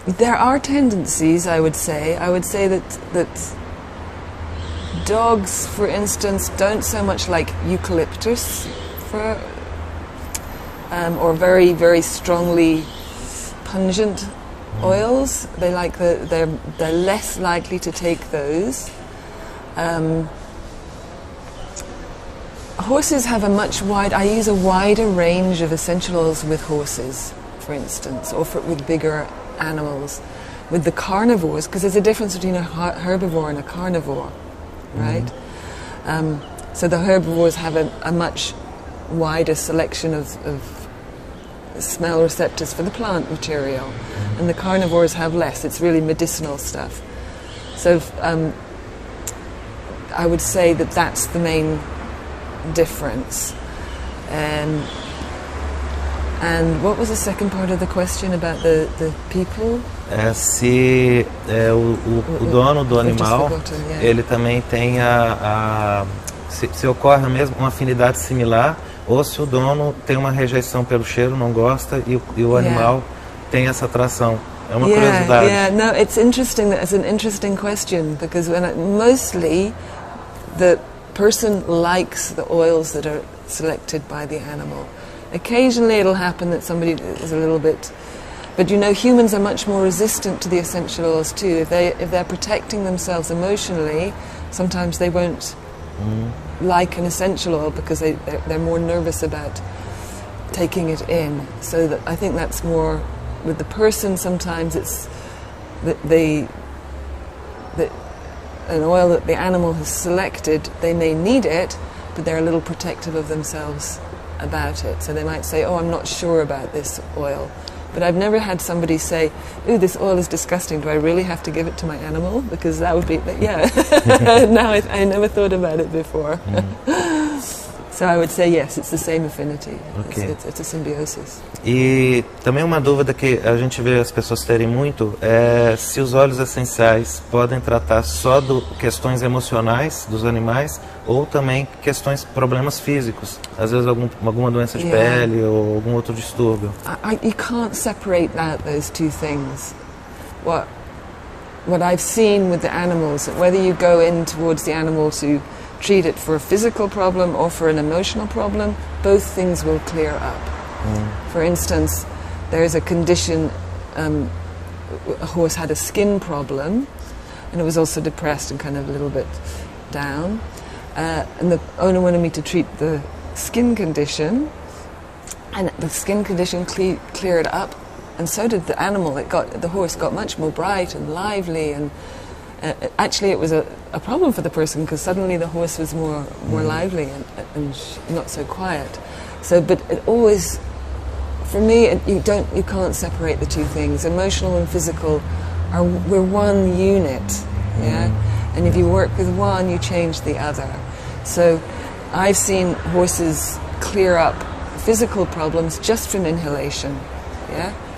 There are tendencies, I would say. I would say that dogs, for instance, don't so much like eucalyptus or very, very strongly pungent oils. They like they're less likely to take those. Horses have a much I use a wider range of essential oils with horses, for instance, or with bigger animals. With the carnivores, because there's a difference between a herbivore and a carnivore, right? So the herbivores have a much wider selection of smell receptors for the plant material, and the carnivores have less. It's really medicinal stuff. So I would say that that's the main difference. And what was the second part of the question about the people? Se o dono do animal, ele também tem se ocorre mesmo uma afinidade similar, ou se o dono tem uma rejeição pelo cheiro, não gosta, e o animal tem essa atração. É uma curiosidade. Yeah, no, it's interesting. It's an interesting question, because mostly the person likes the oils that are selected by the animal. Occasionally it'll happen that somebody is a little bit, but humans are much more resistant to the essential oils too. If they're protecting themselves emotionally, sometimes they won't like an essential oil because they're more nervous about taking it in. So that I think that's more with the person. Sometimes it's that an oil that the animal has selected, they may need it, but they're a little protective of themselves about it. So they might say, oh, I'm not sure about this oil. But I've never had somebody say, ooh, this oil is disgusting, do I really have to give it to my animal? Because that would be, now I never thought about it before. So I would say yes, it's the same affinity. Okay. It's a symbiosis. E também uma dúvida que a gente vê as pessoas terem muito é se os óleos essenciais podem tratar só questões emocionais dos animais ou também problemas físicos, às vezes alguma doença de pele ou algum outro distúrbio. You can't separate those two things. What I've seen with the animals, whether you go in towards the animal to treat it for a physical problem or for an emotional problem, both things will clear up. For instance, there's a condition, a horse had a skin problem, and it was also depressed and kind of a little bit down, and the owner wanted me to treat the skin condition, and the skin condition cleared up, and so did the animal. The horse got much more bright and lively, and actually it was a problem for the person, because suddenly the horse was more lively and not so quiet. So, but it always, for me, you can't separate the two things. Emotional and physical we're one unit, and if you work with one, you change the other. So I've seen horses clear up physical problems just from inhalation,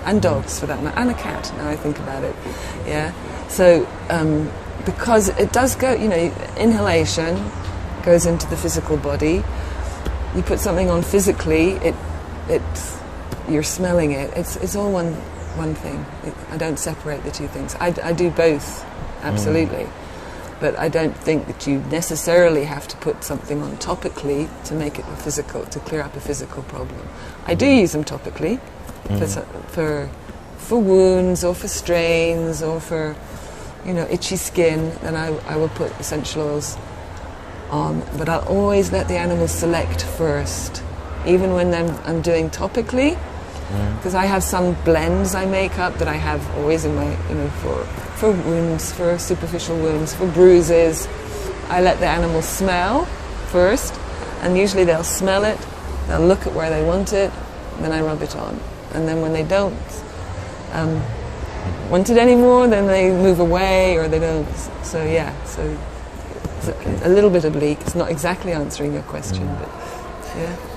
and dogs for that matter, and a cat, now I think about it, So because it does go, inhalation goes into the physical body. You put something on physically, you're smelling it. It's all one thing. I don't separate the two things. I do both, absolutely. But I don't think that you necessarily have to put something on topically to make it to clear up a physical problem. I do use them topically for wounds or for strains or for itchy skin, then I will put essential oils on. But I'll always let the animal select first, even when I'm doing topically, because I have some blends I make up that I have always in my, for wounds, for superficial wounds, for bruises. I let the animal smell first, and usually they'll smell it, they'll look at where they want it, then I rub it on. And then when they don't want it anymore, then they move away or they don't. So it's a little bit oblique. It's not exactly answering your question, but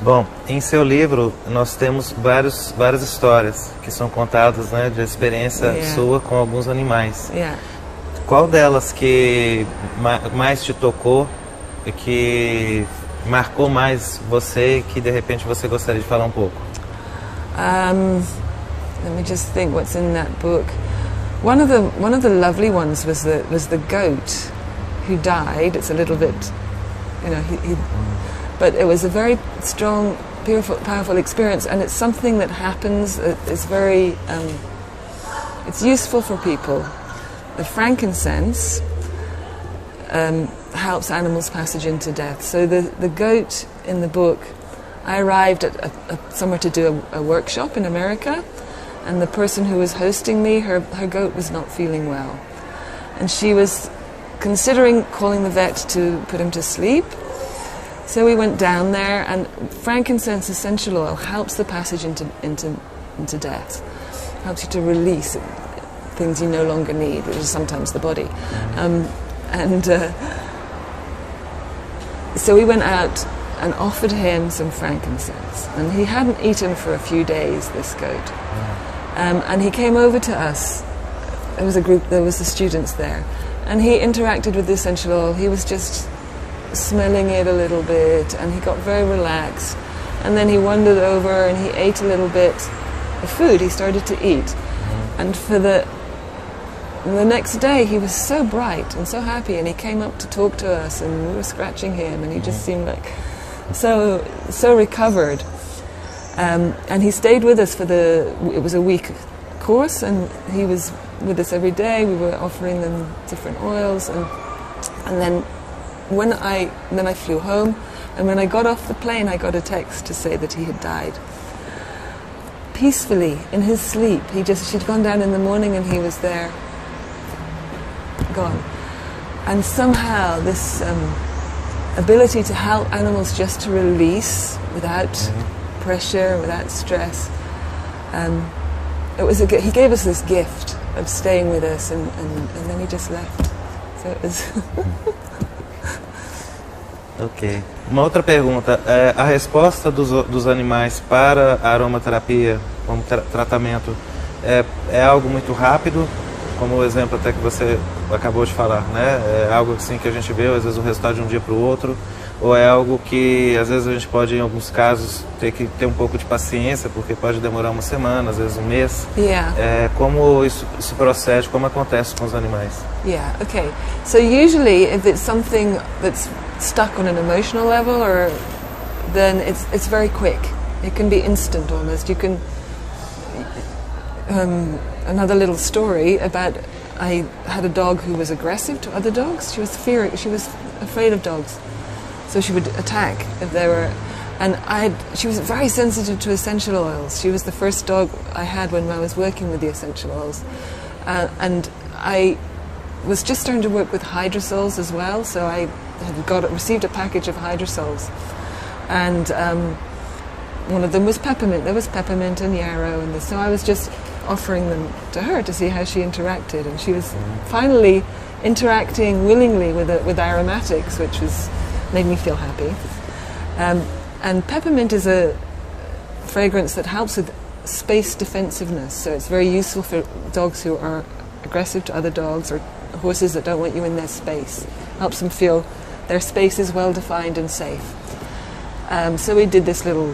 Bom, em seu livro nós temos várias histórias que são contadas, de experiência sua com alguns animais. Qual delas que mais te tocou e que marcou mais você e que de repente você gostaria de falar um pouco? Let me just think what's in that book. One of the lovely ones was the goat who died. It's a little bit, but it was a very strong, powerful experience, and it's something that happens. It's very, it's useful for people. The frankincense helps animals' passage into death. So the goat in the book, I arrived at somewhere to do a workshop in America, and the person who was hosting me, her goat was not feeling well, and she was considering calling the vet to put him to sleep. So we went down there, and frankincense essential oil helps the passage into death, helps you to release things you no longer need, which is sometimes the body. So we went out and offered him some frankincense, and he hadn't eaten for a few days, this goat. And he came over to us. There was a group, there was the students there, and he interacted with the essential oil. He was just smelling it a little bit, and he got very relaxed, and then he wandered over and he ate a little bit of food. He started to eat, and for the next day he was so bright and so happy, and he came up to talk to us, and we were scratching him, and he just seemed like so recovered. And he stayed with us it was a week course, and he was with us every day. We were offering them different oils, and then when I flew home, and when I got off the plane, I got a text to say that he had died. Peacefully, in his sleep. She'd gone down in the morning, and he was there, gone. And somehow this ability to help animals just to release without pressure, without stress, he gave us this gift of staying with us, and then he just left. So it was... Ok. Uma outra pergunta. A resposta dos animais para a aromaterapia como tratamento é algo muito rápido, como o exemplo até que você acabou de falar, né? É algo assim que a gente vê, às vezes, o resultado de um dia para o outro, ou é algo que, às vezes, a gente pode, em alguns casos, ter que ter um pouco de paciência, porque pode demorar uma semana, às vezes um mês. Yeah. Como isso procede, como acontece com os animais? Yeah, okay. So usually if it's something that's stuck on an emotional level, then it's very quick. It can be instant almost. You can... another little story about... I had a dog who was aggressive to other dogs. She was afraid of dogs. So she would attack if they were... And she was very sensitive to essential oils. She was the first dog I had when I was working with the essential oils. And I was just starting to work with hydrosols as well, so I had received a package of hydrosols. And one of them was peppermint. There was peppermint and yarrow, and so I was just offering them to her to see how she interacted. And she was finally interacting willingly with aromatics, which made me feel happy. And peppermint is a fragrance that helps with space defensiveness, so it's very useful for dogs who are aggressive to other dogs, or horses that don't want you in their space. Helps them feel their space is well defined and safe. So we did this little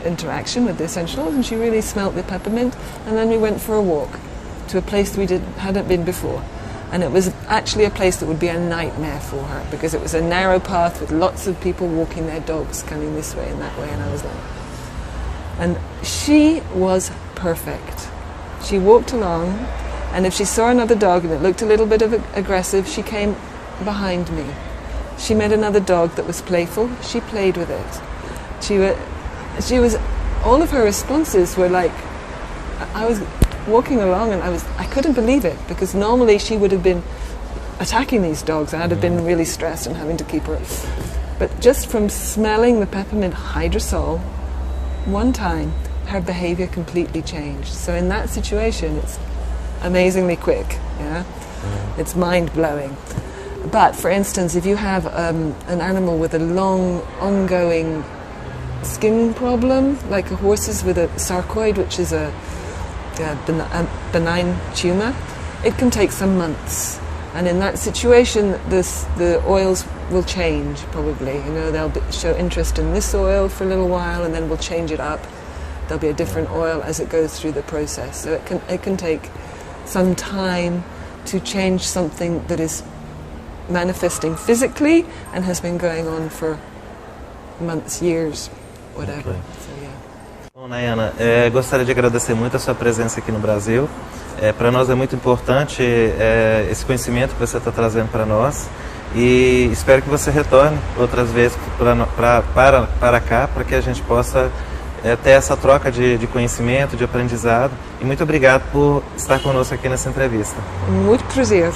interaction with the essential oils, and she really smelt the peppermint, and then we went for a walk to a place we hadn't been before. And it was actually a place that would be a nightmare for her, because it was a narrow path with lots of people walking their dogs, coming this way and that way, and I was like... And she was perfect. She walked along, and if she saw another dog and it looked a little bit aggressive, she came behind me. She met another dog that was playful, she played with it. She was... All of her responses were like... I was walking along and I couldn't believe it, because normally she would have been attacking these dogs, and I'd have been really stressed and having to keep her. But just from smelling the peppermint hydrosol one time, her behavior completely changed. So in that situation, it's amazingly quick. Yeah, it's mind-blowing. But for instance, if you have an animal with a long ongoing skin problem, like horses with a sarcoid, which is a benign tumour, it can take some months, and in that situation the oils will change probably. They'll show interest in this oil for a little while, and then we'll change it up, there'll be a different oil as it goes through the process. So it can take some time to change something that is manifesting physically and has been going on for months, years, whatever. Okay. So, yeah. Bom, Nayana, gostaria de agradecer muito a sua presença aqui no Brasil. Para nós é muito importante esse conhecimento que você está trazendo para nós e espero que você retorne outras vezes para cá, para que a gente possa ter essa troca de conhecimento, de aprendizado. E muito obrigado por estar conosco aqui nessa entrevista. Muito prazer.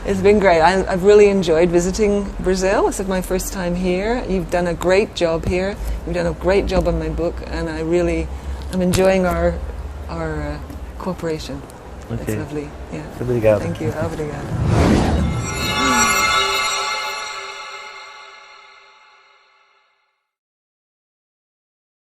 It's been great. I've really enjoyed visiting Brazil. This is my first time here. You've done a great job here. You've done a great job on my book, and I'm enjoying our cooperation. Okay. It's lovely. Yeah. Muito obrigado. Thank you. Obrigado.